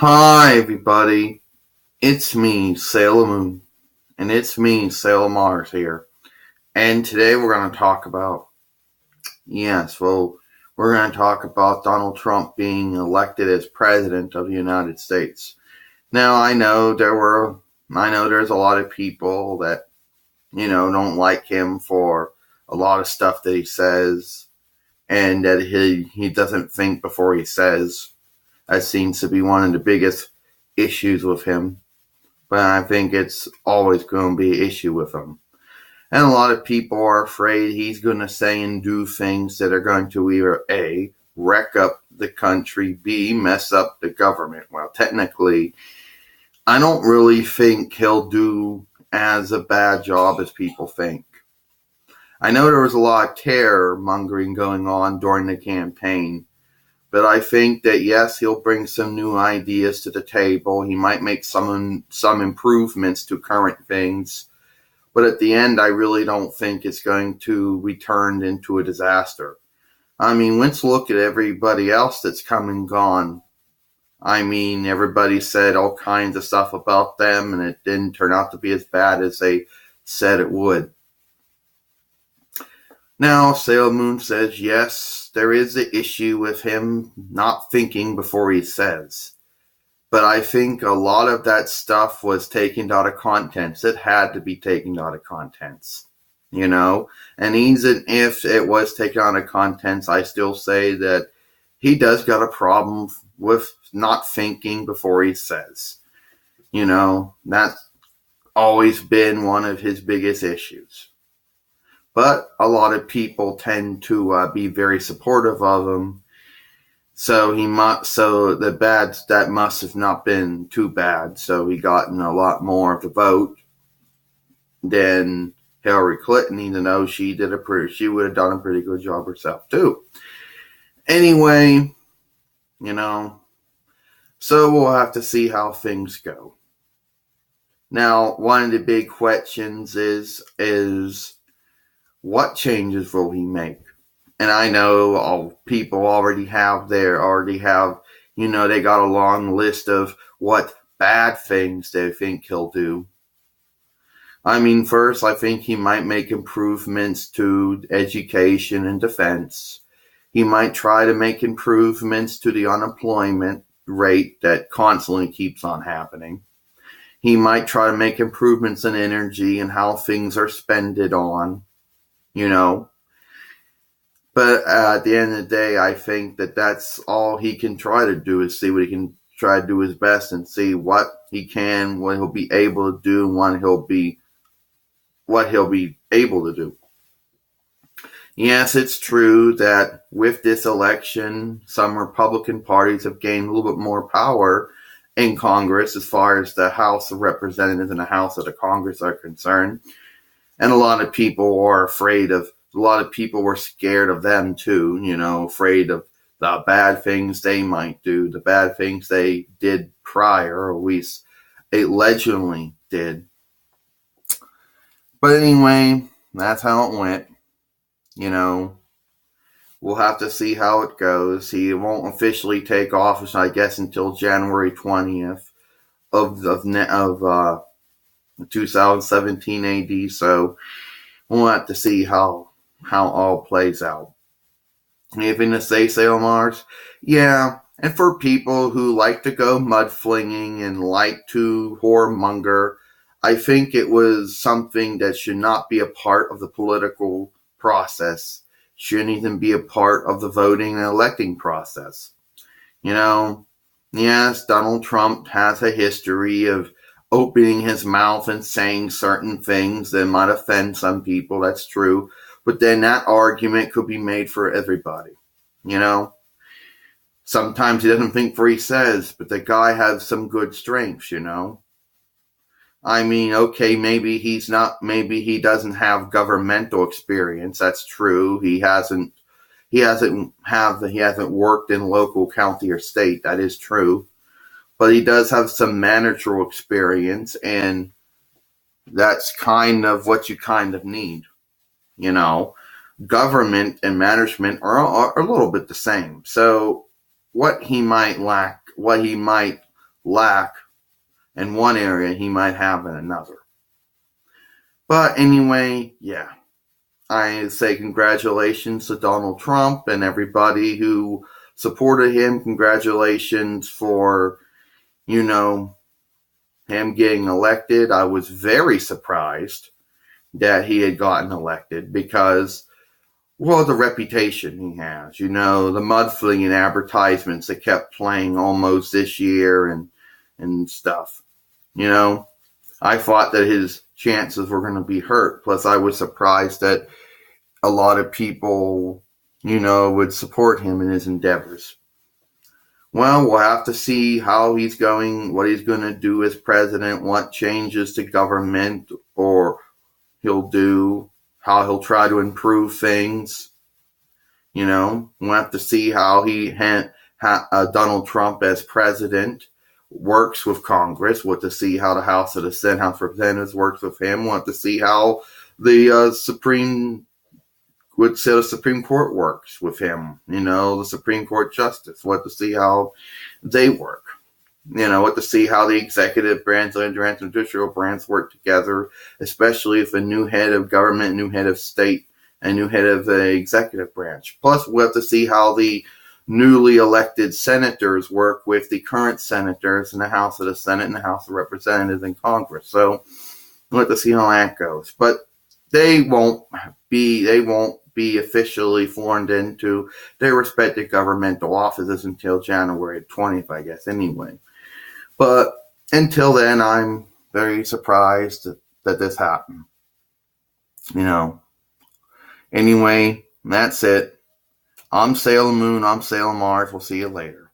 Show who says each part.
Speaker 1: Hi, everybody. It's me, Sailor Moon, and it's me, Sailor Mars here. And today we're going to talk about, we're going to talk about Donald Trump being elected as president of the United States. Now, I know there's a lot of people that, don't like him for a lot of stuff that he says, and that he doesn't think before he says. That seems to be one of the biggest issues with him. But I think it's always going to be an issue with him. And a lot of people are afraid he's going to say and do things that are going to either A, wreck up the country, B, mess up the government. Well, technically, I don't really think he'll do as a bad job as people think. I know there was a lot of terror mongering going on during the campaign, but I think that yes, he'll bring some new ideas to the table. He might make some improvements to current things. But at the end, I really don't think it's going to be turned into a disaster. I mean, let's look at everybody else that's come and gone. I mean, everybody said all kinds of stuff about them, and it didn't turn out to be as bad as they said it would. Now, Sailor Moon says, yes, there is the issue with him not thinking before he says. But I think a lot of that stuff was taken out of context. It had to be taken out of context, And even if it was taken out of context, I still say that he does got a problem with not thinking before he says. That's always been one of his biggest issues. But a lot of people tend to be very supportive of him. So that must have not been too bad. So he gotten a lot more of the vote than Hillary Clinton, even though she would have done a pretty good job herself too. Anyway, so we'll have to see how things go. Now, one of the big questions is what changes will he make? And I know all people already have, they got a long list of what bad things they think he'll do. I mean, first, I think he might make improvements to education and defense. He might try to make improvements to the unemployment rate that constantly keeps on happening. He might try to make improvements in energy and how things are spended on. But at the end of the day, I think that that's all he can try to do is see what he can try to do his best and see what he can, what he'll be able to do, and what he'll be able to do. Yes, it's true that with this election, some Republican parties have gained a little bit more power in Congress as far as the House of Representatives and the House of the Congress are concerned. And a lot of people were scared of them too, afraid of the bad things they might do, the bad things they did prior, or at least allegedly did. But anyway, that's how it went. We'll have to see how it goes. He won't officially take office, I guess, until January 20th of 2017 AD. So we'll have to see how all plays out. Anything to say, Sailor Mars? Yeah, and for people who like to go mudflinging and like to whoremonger, I think it was something that should not be a part of the political process. Shouldn't even be a part of the voting and electing process. Yes, Donald Trump has a history of opening his mouth and saying certain things that might offend some people. That's true. But then that argument could be made for everybody. Sometimes he doesn't think for he says, but the guy has some good strengths, I mean, okay, maybe he doesn't have governmental experience. That's true. He hasn't worked in local county or state. That is true. But he does have some managerial experience, and that's kind of what you kind of need. Government and management are a little bit the same. So what he might lack in one area, he might have in another. But anyway, yeah. I say congratulations to Donald Trump and everybody who supported him. Congratulations for, him getting elected. I was very surprised that he had gotten elected because, well, the reputation he has, the mudslinging advertisements that kept playing almost this year and stuff. I thought that his chances were going to be hurt. Plus, I was surprised that a lot of people, would support him in his endeavors. Well, we'll have to see how he's going, what he's going to do as president, what changes to government or he'll do, how he'll try to improve things. We'll have to see how Donald Trump as president works with Congress. We'll have to see how the House of the Senate, House of Representatives works with him. We'll have to see how the Supreme Court works with him. The Supreme Court justice. We'll have to see how they work. We'll have to see how the executive branch and the judicial branch work together, especially if a new head of government, new head of state, and new head of the executive branch. Plus, we'll have to see how the newly elected senators work with the current senators in the House of the Senate and the House of Representatives in Congress. So we'll have to see how that goes. But they won't be officially formed into their respective governmental offices until January 20th, I guess, anyway. But until then, I'm very surprised that this happened. Anyway, that's it. I'm Sailor Moon. I'm Sailor Mars. We'll see you later.